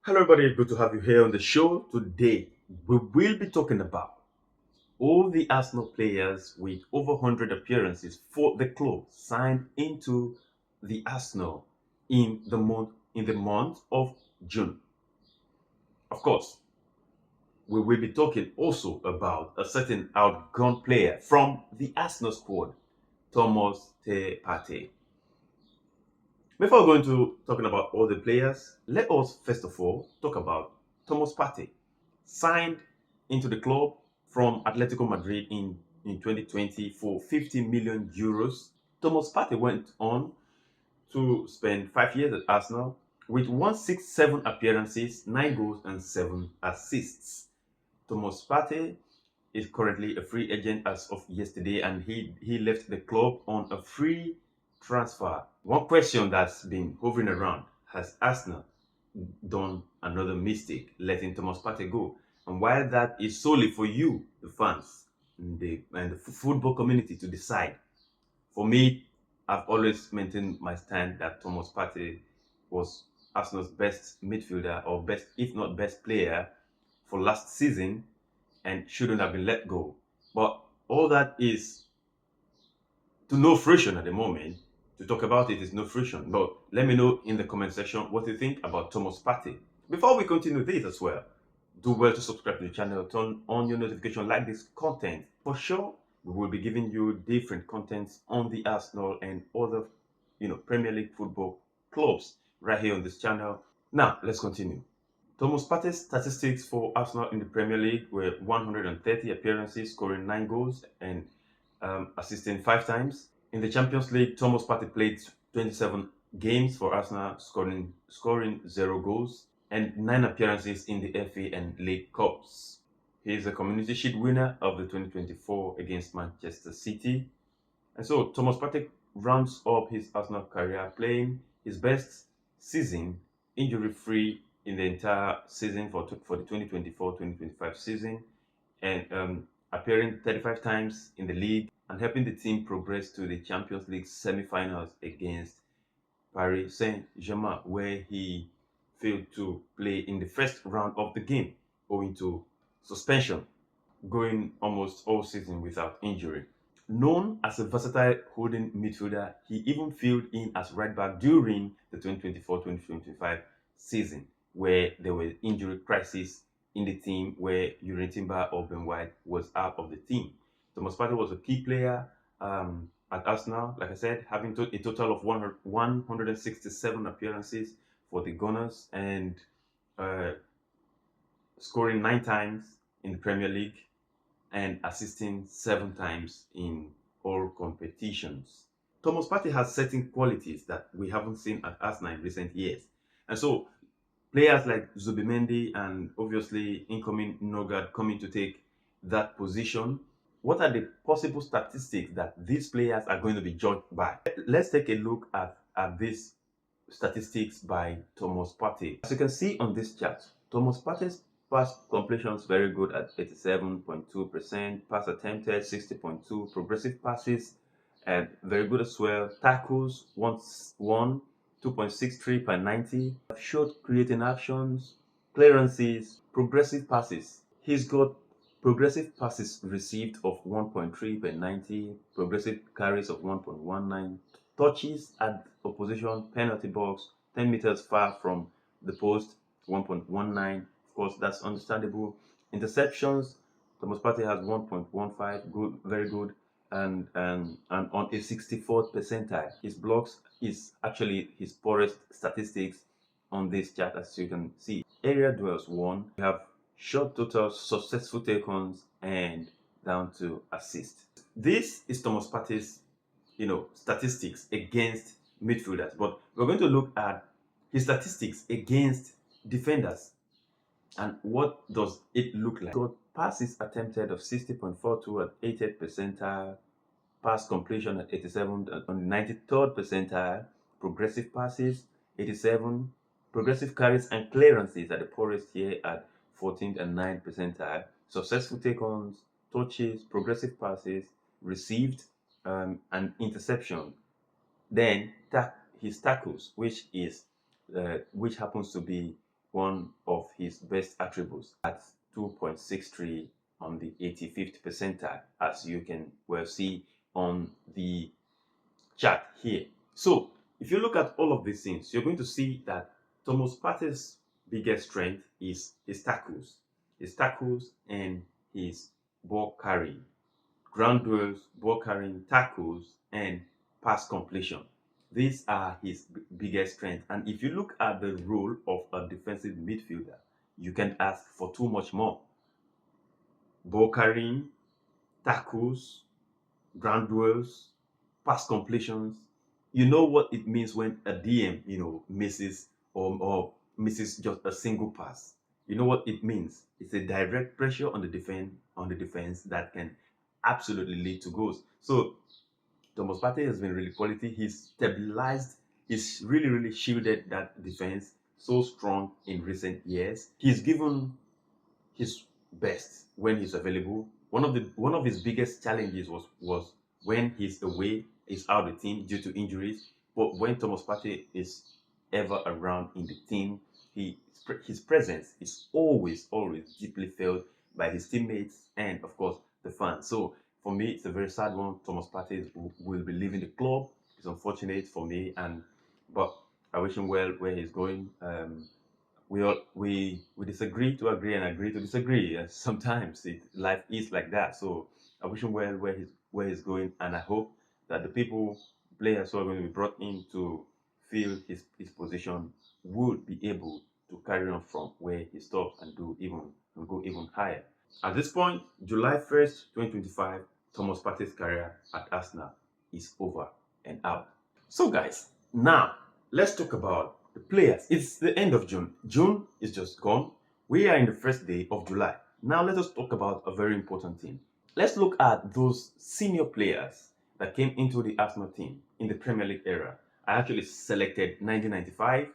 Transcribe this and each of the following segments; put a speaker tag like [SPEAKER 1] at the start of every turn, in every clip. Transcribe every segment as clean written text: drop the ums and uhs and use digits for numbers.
[SPEAKER 1] Hello, everybody. Good to have you here on the show. Today, we will be talking about all the Arsenal players with over 100 appearances for the club signed into the Arsenal in the month of June. Of course, we will be talking also about a certain outgone player from the Arsenal squad, Thomas Partey. Before going to talking about all the players, let us first of all talk about Thomas Partey, signed into the club from Atletico Madrid in 2020 for 50 million euros. Thomas Partey went on to spend 5 years at Arsenal with 167 appearances, 9 goals, and 7 assists. Thomas Partey is currently a free agent as of yesterday, and he left the club on a free transfer. One question that's been hovering around: has Arsenal done another mistake letting Thomas Partey go? And while that is solely for you, the fans and the football community to decide, for me, I've always maintained my stand that Thomas Partey was Arsenal's best midfielder, or best, if not best player for last season, and shouldn't have been let go. But all that is to no fruition at the moment. To talk about it is no fruition. But let me know in the comment section what you think about Thomas Partey. Before we continue this as well, do well to subscribe to the channel, turn on your notification, like this content. For sure, we will be giving you different contents on the Arsenal and other, Premier League football clubs right here on this channel. Now, let's continue. Thomas Partey's statistics for Arsenal in the Premier League were 130 appearances, scoring 9 goals and assisting 5 times. In the Champions League, Thomas Partey played 27 games for Arsenal, scoring 0 goals and 9 appearances in the FA and League Cups. He is a Community Shield winner of the 2024 against Manchester City. And so Thomas Partey rounds up his Arsenal career playing his best season injury-free in the entire season for the 2024-2025 season, and appearing 35 times in the league and helping the team progress to the Champions League semi-finals against Paris Saint-Germain, where he failed to play in the first round of the game owing to suspension, going almost all season without injury. Known as a versatile holding midfielder, he even filled in as right back during the 2024-2025 season, where there were injury crisis in the team, where Yuri Timber or Ben White was out of the team. Thomas Partey was a key player at Arsenal, like I said, having a total of 167 appearances for the Gunners and scoring 9 times in the Premier League and assisting 7 times in all competitions. Thomas Partey has certain qualities that we haven't seen at Arsenal in recent years. And so players like Zubimendi and obviously incoming Nogard coming to take that position. What are the possible statistics that these players are going to be judged by? Let's take a look at these statistics by Thomas Partey. As you can see on this chart, Thomas Partey's pass completions very good at 87.2%, pass attempted 60.2, progressive passes and very good as well. Tackles 2.63 per 90, shot creating actions, clearances, progressive passes. He's got progressive passes received of 1.3 per 90, progressive carries of 1.19, touches at opposition penalty box 10 meters far from the post 1.19. Of course, that's understandable. Interceptions, Thomas Partey has 1.15, good, very good, and on a 64th percentile. His blocks is actually his poorest statistics on this chart, as you can see. Area duels 1. We have shot totals, successful take-ons, and down to assists. This is Thomas Partey's statistics against midfielders, but we're going to look at his statistics against defenders. And what does it look like? Got passes attempted of 60.42 at 80th percentile, pass completion at 87 on the 93rd percentile, progressive passes 87, progressive carries and clearances at the poorest here at 14th and 9th percentile, successful take-ons, touches, progressive passes received, and interception. Then his tackles, which happens to be one of his best attributes at 2.63 on the 85th percentile, as you can well see on the chart here. So if you look at all of these things, you're going to see that Thomas Partey's biggest strength is his tackles and his ball carrying, ground duels, ball carrying, tackles, and pass completion. These are his biggest strengths. And if you look at the role of a defensive midfielder, you can't ask for too much more. Ball carrying, tackles, ground duels, pass completions. You know what it means when a DM, misses or misses just a single pass. You know what it means. It's a direct pressure on the defense that can absolutely lead to goals. So Thomas Partey has been really quality. He's stabilized. He's really shielded that defense so strong in recent years. He's given his best when he's available. One of his biggest challenges was when he's away, he's out of the team due to injuries. But when Thomas Partey is ever around in the team, his presence is always deeply felt by his teammates and of course the fans. So for me, it's a very sad one. Thomas Partey will be leaving the club. It's unfortunate for me, but I wish him well where he's going. We disagree to agree and agree to disagree. Sometimes life is like that. So I wish him well where he's going, and I hope that the players who are going to be brought in to fill his position would be able to carry on from where he stops and go even higher. At this point, July 1st, 2025, Thomas Partey's career at Arsenal is over and out. So guys, now let's talk about the players. It's the end of June. June is just gone. We are in the first day of July. Now let us talk about a very important thing. Let's look at those senior players that came into the Arsenal team in the Premier League era. I actually selected 1995.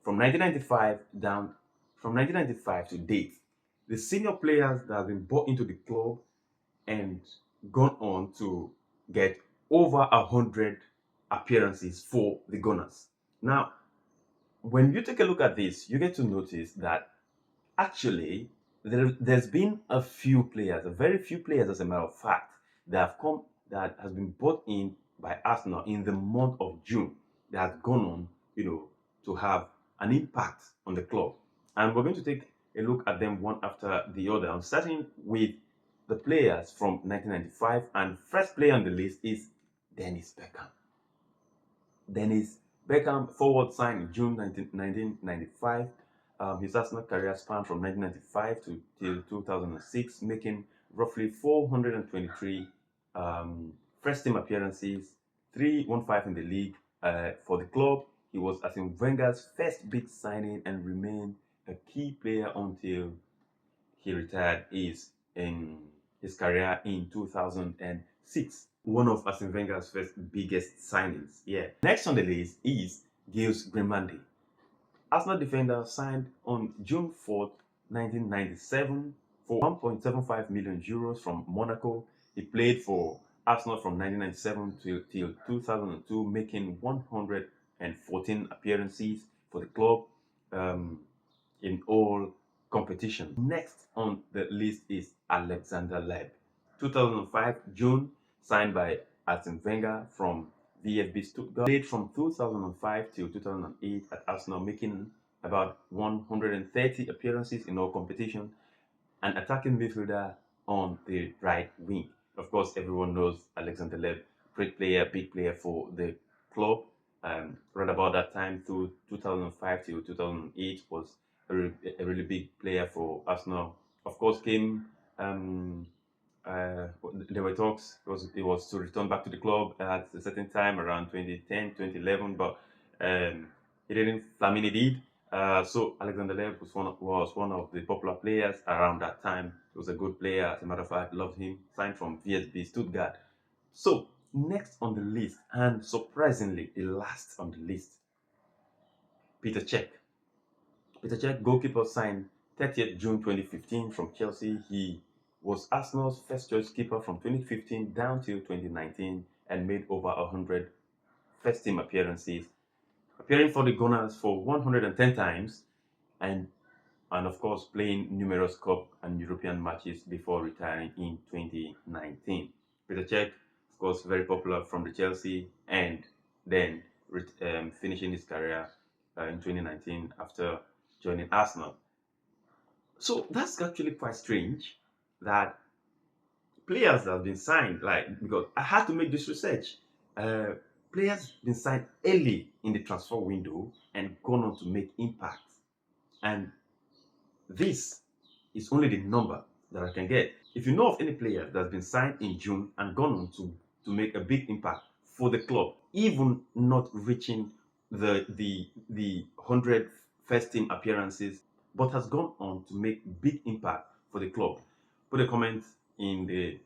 [SPEAKER 1] From 1995 to date, the senior players that have been brought into the club and gone on to get over 100 appearances for the Gunners. Now, when you take a look at this, you get to notice that actually there's been a very few players, as a matter of fact, that has been brought in by Arsenal in the month of June that has gone on, to have an impact on the club. And we're going to take a look at them one after the other. I'm starting with the players from 1995, and first player on the list is Dennis Beckham. Dennis Beckham, forward signed in June 1995. His Arsenal career spanned from 1995 till 2006, making roughly 423 first team appearances, 315 in the league. For the club, he was Arsene Wenger's first big signing and remained a key player until he retired in his career in 2006. One of Arsene Wenger's first biggest signings. Yeah. Next on the list is Gilles Grimandi. Arsenal defender signed on June 4th, 1997 for 1.75 million euros from Monaco. He played for Arsenal from 1997 till 2002, making 114 appearances for the club in all competition. Next on the list is Alexander Leb. 2005 June, signed by Arsene Wenger from VfB Stuttgart. Played from 2005 till 2008 at Arsenal, making about 130 appearances in all competition. An attacking midfielder on the right wing. Of course, everyone knows Alexander Leb, great player, big player for the club. Right about that time, through 2005 till 2008, was a really big player for Arsenal. Of course, came there were talks. It was to return back to the club at a certain time around 2010, 2011, but he didn't. Flamini did. So Alexander Leb was one of the popular players around that time. He was a good player. As a matter of fact, loved him. Signed from VfB Stuttgart. So next on the list, and surprisingly the last on the list, Peter Cech. Peter Cech, goalkeeper, signed 30th June 2015 from Chelsea. He was Arsenal's first choice keeper from 2015 down till 2019 and made over 100 first team appearances, appearing for the Gunners for 110 times and and of course playing numerous cup and European matches before retiring in 2019. Peter Cech, of course, very popular from the Chelsea, and then finishing his career in 2019 after joining Arsenal. So that's actually quite strange that players that have been signed, like, because I had to make this research. Uh, Players been signed early in the transfer window and gone on to make impact. And this is only the number that I can get. If you know of any player that's been signed in June and gone on to make a big impact for the club, even not reaching the 100 first team appearances, but has gone on to make big impact for the club, put a comment in the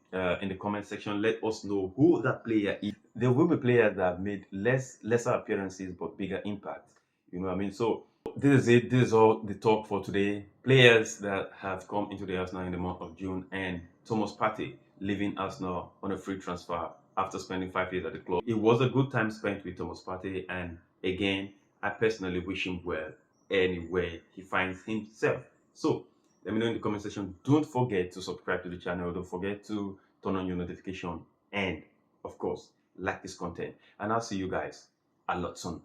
[SPEAKER 1] comment section. Let us know who that player is. There will be players that have made lesser appearances but bigger impact. You know what I mean? So this is it. This is all the talk for today. Players that have come into the Arsenal in the month of June, and Thomas Partey leaving Arsenal on a free transfer after spending 5 years at the club. It was a good time spent with Thomas Partey, and again, I personally wish him well anywhere he finds himself. So let me know in the comment section. Don't forget to subscribe to the channel. Don't forget to turn on your notification, and of course, like this content. And I'll see you guys a lot soon.